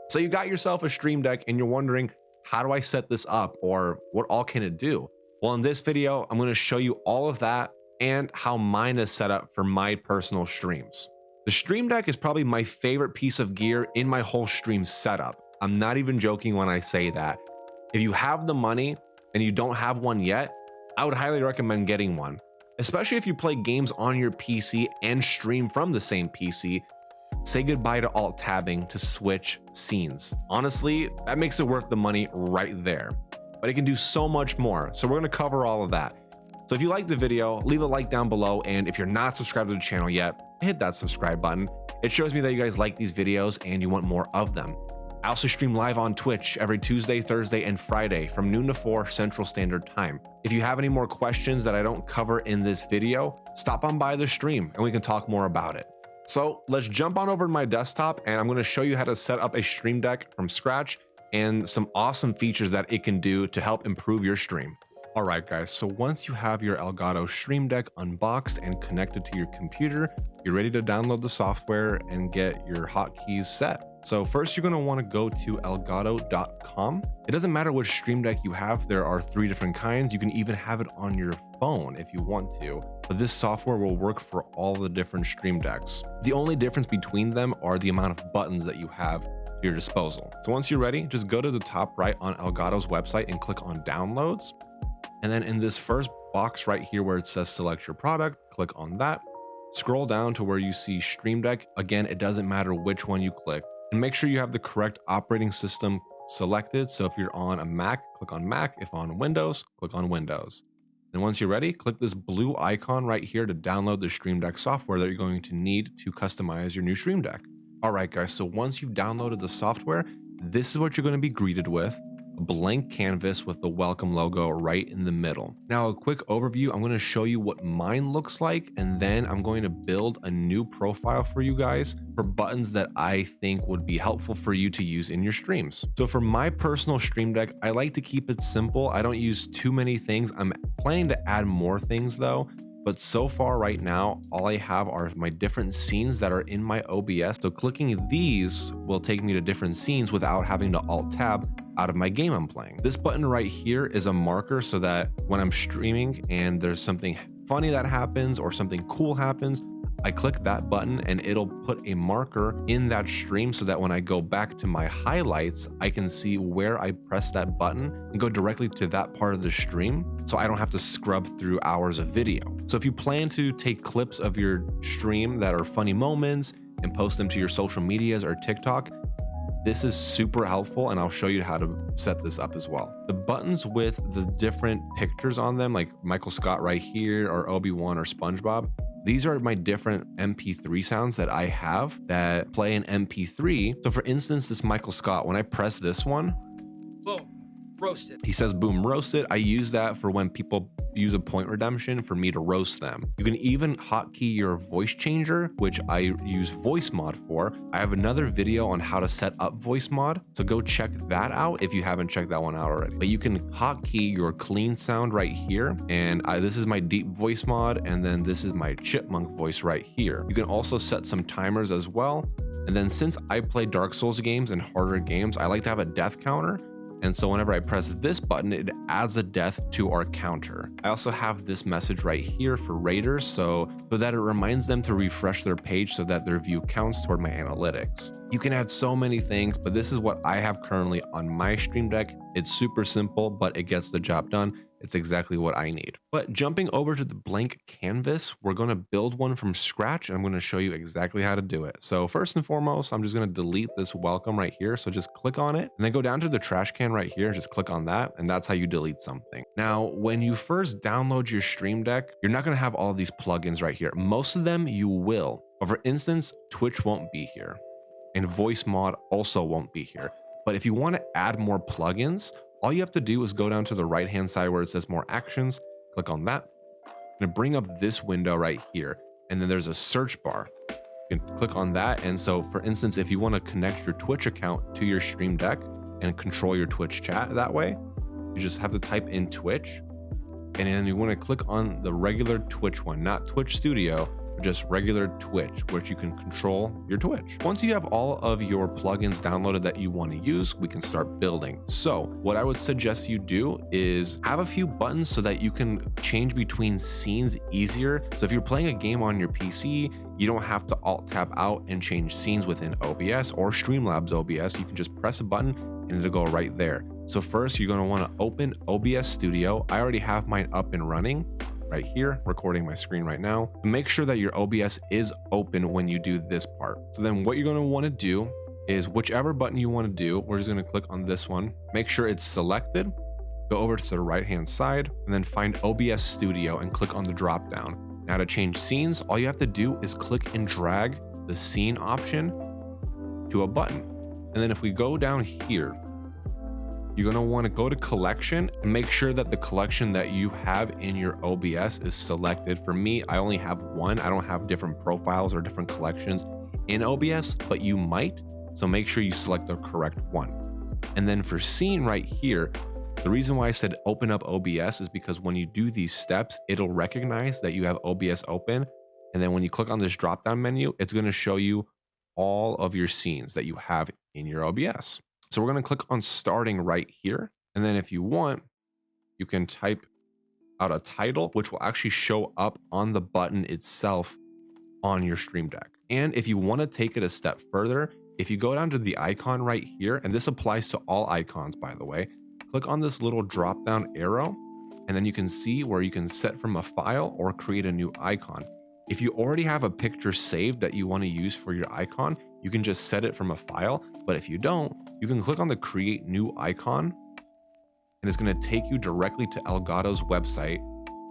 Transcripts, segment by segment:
So you got yourself a Stream Deck and you're wondering, how do I set this up, or what all can it do? Well, in this video, I'm going to show you all of that and how mine is set up for my personal streams. The Stream Deck is probably my favorite piece of gear in my whole stream setup. I'm not even joking when I say that. If you have the money and you don't have one yet, I would highly recommend getting one, especially if you play games on your PC and stream from the same PC. Say goodbye to alt tabbing to switch scenes. Honestly, that makes it worth the money right there, but it can do so much more. So we're going to cover all of that. So if you liked the video, leave a like down below. And if you're not subscribed to the channel yet, hit that subscribe button. It shows me that you guys like these videos and you want more of them. I also stream live on Twitch every Tuesday, Thursday, and Friday from noon to 4 Central Standard Time. If you have any more questions that I don't cover in this video, stop on by the stream and we can talk more about it. So let's jump on over to my desktop and I'm going to show you how to set up a Stream Deck from scratch and some awesome features that it can do to help improve your stream. All right, guys, so once you have your Elgato Stream Deck unboxed and connected to your computer, you're ready to download the software and get your hotkeys set. So first, you're going to want to go to elgato.com. It doesn't matter which Stream Deck you have. There are 3 different kinds. You can even have it on your phone if you want to, but this software will work for all the different Stream Decks. The only difference between them are the amount of buttons that you have to your disposal. So once you're ready, just go to the top right on Elgato's website and click on downloads. And then in this first box right here where it says select your product, click on that. Scroll down to where you see Stream Deck. Again, it doesn't matter which one you click. And make sure you have the correct operating system selected. So if you're on a Mac, click on Mac. If on Windows, click on Windows. And once you're ready, click this blue icon right here to download the Stream Deck software that you're going to need to customize your new Stream Deck. All right, guys, so once you've downloaded the software, this is what you're going to be greeted with. A blank canvas with the welcome logo right in the middle. Now, a quick overview, I'm going to show you what mine looks like, and then I'm going to build a new profile for you guys for buttons that I think would be helpful for you to use in your streams. So for my personal Stream Deck, I like to keep it simple. I don't use too many things. I'm planning to add more things though, but so far right now, all I have are my different scenes that are in my OBS. So clicking these will take me to different scenes without having to alt tab out of my game I'm playing. This button right here is a marker so that when I'm streaming and there's something funny that happens or something cool happens, I click that button and it'll put a marker in that stream so that when I go back to my highlights, I can see where I press that button and go directly to that part of the stream, so I don't have to scrub through hours of video. So if you plan to take clips of your stream that are funny moments and post them to your social medias or TikTok, this is super helpful, and I'll show you how to set this up as well. The buttons with the different pictures on them, like Michael Scott right here, or Obi-Wan or SpongeBob, these are my different MP3 sounds that I have that play in MP3. So for instance, this Michael Scott, when I press this one, boom, roasted. He says boom, roasted. I use that for when people use a point redemption for me to roast them. You can even hotkey your voice changer, which I use voice mod for. I have another video on how to set up voice mod, so go check that out if you haven't checked that one out already. But you can hotkey your clean sound right here, and this is my deep voice mod, and then this is my chipmunk voice right here. You can also set some timers as well. And then since I play Dark Souls games and harder games, I like to have a death counter. And so whenever I press this button, it adds a death to our counter. I also have this message right here for raiders, so that it reminds them to refresh their page so that their view counts toward my analytics. You can add so many things, but this is what I have currently on my Stream Deck. It's super simple, but it gets the job done. It's exactly what I need. But jumping over to the blank canvas, we're going to build one from scratch, and I'm going to show you exactly how to do it. So first and foremost, I'm just going to delete this welcome right here. So just click on it and then go down to the trash can right here. Just click on that, and that's how you delete something. Now, when you first download your Stream Deck, you're not going to have all of these plugins right here. Most of them you will. But for instance, Twitch won't be here, and voice mod also won't be here. But if you want to add more plugins, all you have to do is go down to the right hand side where it says more actions, click on that, and bring up this window right here, and then there's a search bar. You can click on that, and so for instance, if you want to connect your Twitch account to your Stream Deck and control your Twitch chat that way, you just have to type in Twitch, and then you want to click on the regular Twitch one, not Twitch Studio, just regular Twitch, which you can control your Twitch. Once you have all of your plugins downloaded that you want to use, we can start building. So what I would suggest you do is have a few buttons so that you can change between scenes easier. So if you're playing a game on your PC, you don't have to alt tab out and change scenes within OBS or Streamlabs OBS. You can just press a button and it'll go right there. So first you're going to want to open OBS Studio. I already have mine up and running right here, recording my screen right now. Make sure that your OBS is open when you do this part. So then what you're going to want to do is whichever button you want to do, we're just going to click on this one. Make sure it's selected. Go over to the right hand side and then find OBS Studio and click on the drop down. Now to change scenes, all you have to do is click and drag the scene option to a button. And then if we go down here, you're going to want to go to collection and make sure that the collection that you have in your OBS is selected. For me, I only have one. I don't have different profiles or different collections in OBS, but you might. So make sure you select the correct one. And then for scene right here, the reason why I said open up OBS is because when you do these steps, it'll recognize that you have OBS open. And then when you click on this drop down menu, it's going to show you all of your scenes that you have in your OBS. So we're going to click on starting right here. And then if you want, you can type out a title, which will actually show up on the button itself on your Stream Deck. And if you want to take it a step further, if you go down to the icon right here, and this applies to all icons, by the way, click on this little drop down arrow, and then you can see where you can set from a file or create a new icon. If you already have a picture saved that you want to use for your icon, you can just set it from a file. But if you don't, you can click on the create new icon and it's going to take you directly to Elgato's website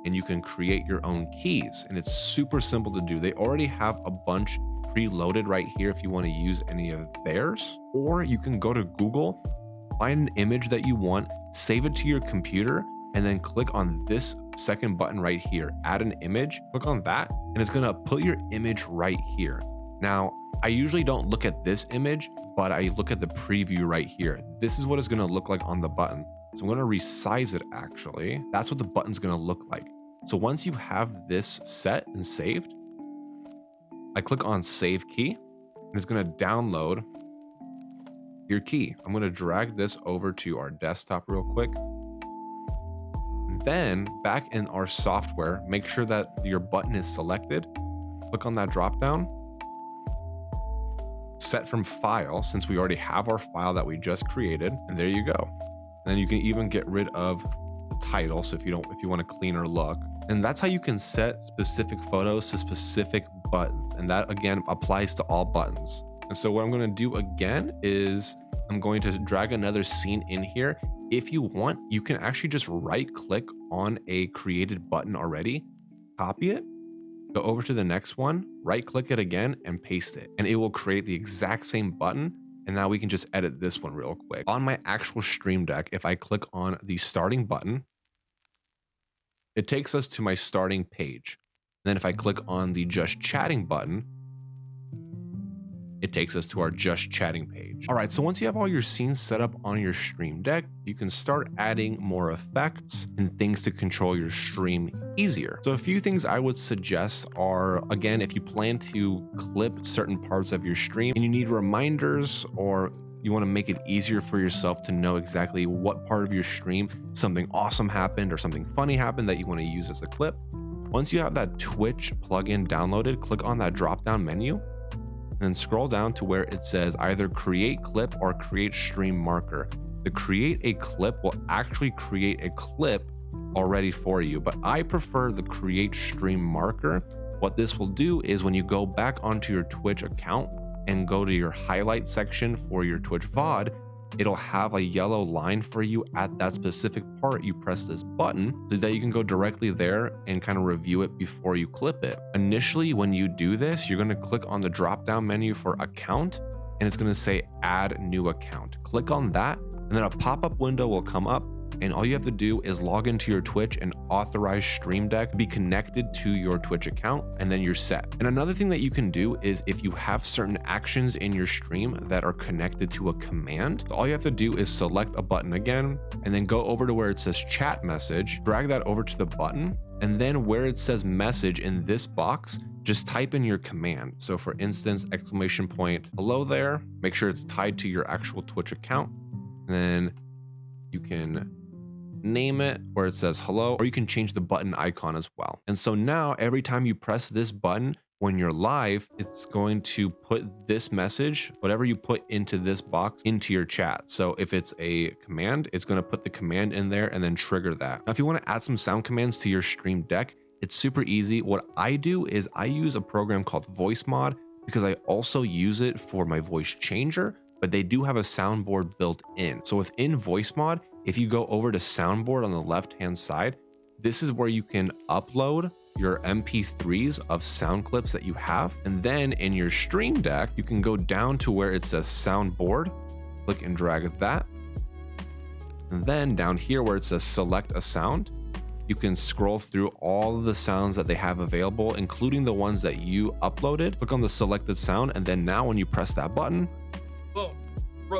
and you can create your own keys. And it's super simple to do. They already have a bunch preloaded right here if you want to use any of theirs, or you can go to Google, find an image that you want, save it to your computer, and then click on this second button right here, add an image, click on that, and it's gonna put your image right here. Now, I usually don't look at this image, but I look at the preview right here. This is what it's gonna look like on the button. So I'm gonna resize it actually. That's what the button's gonna look like. So once you have this set and saved, I click on save key, and it's gonna download your key. I'm gonna drag this over to our desktop real quick. Then back in our software, make sure that your button is selected. Click on that drop down. Set from file, since we already have our file that we just created, and there you go. And then you can even get rid of the title. So if you want a cleaner look, and that's how you can set specific photos to specific buttons. And that again applies to all buttons. And so what I'm going to do again is I'm going to drag another scene in here. If you want, you can actually just right click on a created button already, copy it, go over to the next one, right click it again and paste it. And it will create the exact same button. And now we can just edit this one real quick. On my actual Stream Deck, if I click on the starting button, it takes us to my starting page. And then if I click on the just chatting button, it takes us to our just chatting page. All right, so once you have all your scenes set up on your Stream Deck, you can start adding more effects and things to control your stream easier. So a few things I would suggest are, again, if you plan to clip certain parts of your stream and you need reminders, or you want to make it easier for yourself to know exactly what part of your stream something awesome happened or something funny happened that you want to use as a clip. Once you have that Twitch plugin downloaded, click on that drop down menu and then scroll down to where it says either create clip or create stream marker. The create a clip will actually create a clip already for you, but I prefer the create stream marker. What this will do is when you go back onto your Twitch account and go to your highlight section for your Twitch VOD, it'll have a yellow line for you at that specific part. You press this button so that you can go directly there and kind of review it before you clip it. Initially, when you do this, you're going to click on the drop down menu for account and it's going to say add new account. Click on that and then a pop-up window will come up, and all you have to do is log into your Twitch and authorize Stream Deck be connected to your Twitch account, and then you're set. And another thing that you can do is if you have certain actions in your stream that are connected to a command, so all you have to do is select a button again and then go over to where it says chat message, drag that over to the button, And then where it says message in this box, just type in your command. So for instance, exclamation point hello there, make sure it's tied to your actual Twitch account. And then you can name it where it says hello, or you can change the button icon as well. And so now every time you press this button, when you're live, it's going to put this message, whatever you put into this box, into your chat. So if it's a command, it's going to put the command in there and then trigger that. Now, if you want to add some sound commands to your Stream Deck, it's super easy. What I do is I use a program called Voice Mod because I also use it for my voice changer, but they do have a soundboard built in. So within Voice Mod, if you go over to soundboard on the left-hand side, this is where you can upload your MP3s of sound clips that you have. And then in your Stream Deck, you can go down to where it says soundboard, click and drag that. And then down here where it says select a sound, you can scroll through all of the sounds that they have available, including the ones that you uploaded. Click on the selected sound. And then now when you press that button, Boom.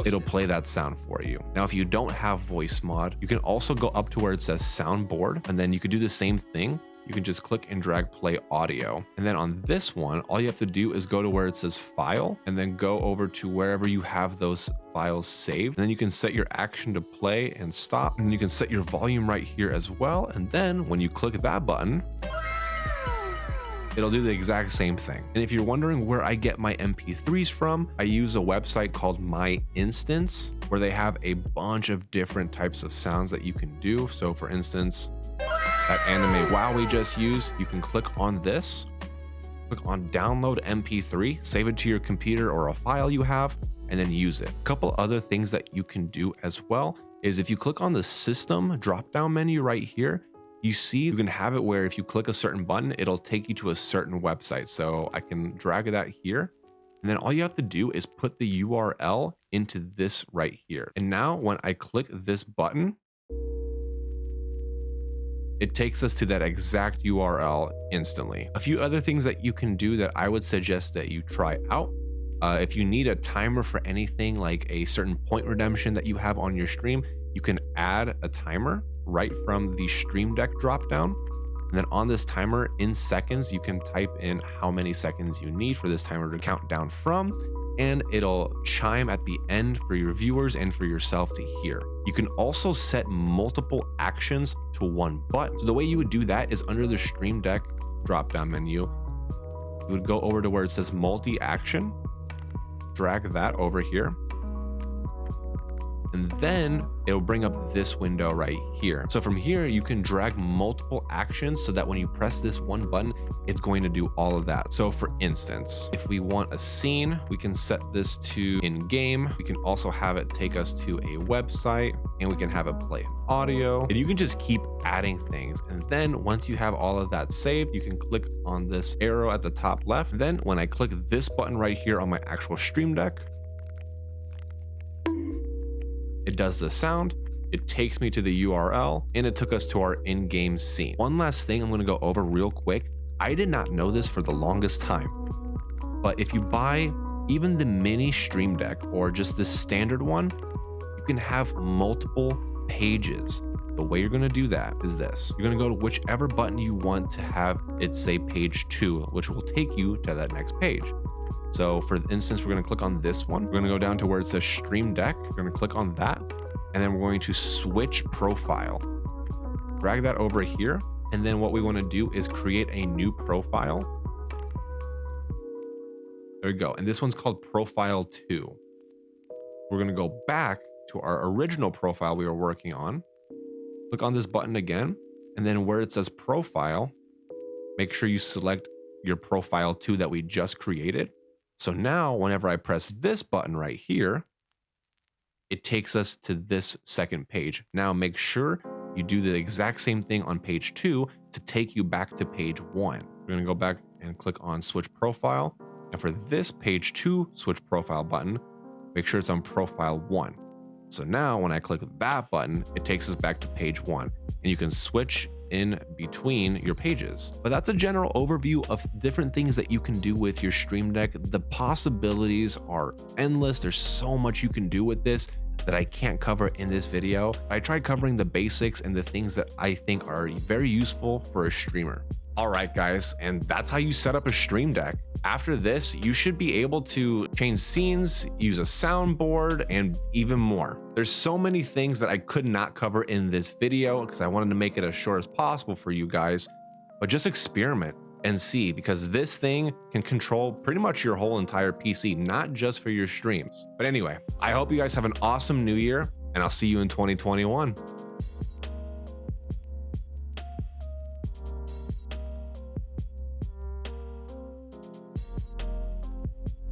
it'll play that sound for you. Now, if you don't have Voice Mod, you can also go up to where it says soundboard, and then you could do the same thing. You can just click and drag play audio. And then on this one, all you have to do is go to where it says file and then go over to wherever you have those files saved. And then you can set your action to play and stop. And you can set your volume right here as well. And then when you click that button, it'll do the exact same thing. And if you're wondering where I get my MP3s from, I use a website called My Instance, where they have a bunch of different types of sounds that you can do. So for instance, that anime WoW we just used, you can click on this, click on download MP3, save it to your computer or a file you have, and then use it. A couple other things that you can do as well is if you click on the system drop-down menu right here, you see you can have it where if you click a certain button, it'll take you to a certain website. So I can drag that here. And then all you have to do is put the URL into this right here. And now when I click this button, it takes us to that exact URL instantly. A few other things that you can do that I would suggest that you try out. If you need a timer for anything like a certain point redemption that you have on your stream, you can add a timer right from the Stream Deck dropdown. And then on this timer in seconds, you can type in how many seconds you need for this timer to count down from, and it'll chime at the end for your viewers and for yourself to hear. You can also set multiple actions to one button. So the way you would do that is under the Stream Deck drop-down menu, you would go over to where it says multi-action, drag that over here, and then it'll bring up this window right here. So from here, you can drag multiple actions so that when you press this one button, it's going to do all of that. So for instance, if we want a scene, we can set this to in-game. We can also have it take us to a website, and we can have it play audio, and you can just keep adding things. And then once you have all of that saved, you can click on this arrow at the top left. And then when I click this button right here on my actual Stream Deck, it does the sound, it takes me to the URL, and it took us to our in-game scene. One last thing I'm gonna go over real quick. I did not know this for the longest time, but if you buy even the mini Stream Deck or just the standard one, you can have multiple pages. The way you're gonna do that is this. You're gonna go to whichever button you want to have it say page 2, which will take you to that next page. So for instance, we're going to click on this one. We're going to go down to where it says Stream Deck. We're going to click on that, and then we're going to switch profile. Drag that over here. And then what we want to do is create a new profile. There we go. And this one's called Profile 2. We're going to go back to our original profile we were working on. Click on this button again. And then where it says Profile, make sure you select your Profile 2 that we just created. So now whenever I press this button right here, it takes us to this second page. Now make sure you do the exact same thing on page 2 to take you back to page 1. We're going to go back and click on switch profile. And for this page 2 switch profile button, make sure it's on profile 1. So now when I click that button, it takes us back to page 1, and you can switch in between your pages. But that's a general overview of different things that you can do with your Stream Deck. The possibilities are endless. There's so much you can do with this. that I can't cover in this video. I tried covering the basics and the things that I think are very useful for a streamer. All right, guys, and that's how you set up a Stream Deck. After this, you should be able to change scenes, use a soundboard, and even more. There's so many things that I could not cover in this video because I wanted to make it as short as possible for you guys, but just experiment and see, because this thing can control pretty much your whole entire PC, not just for your streams. But anyway, I hope you guys have an awesome new year, and I'll see you in 2021.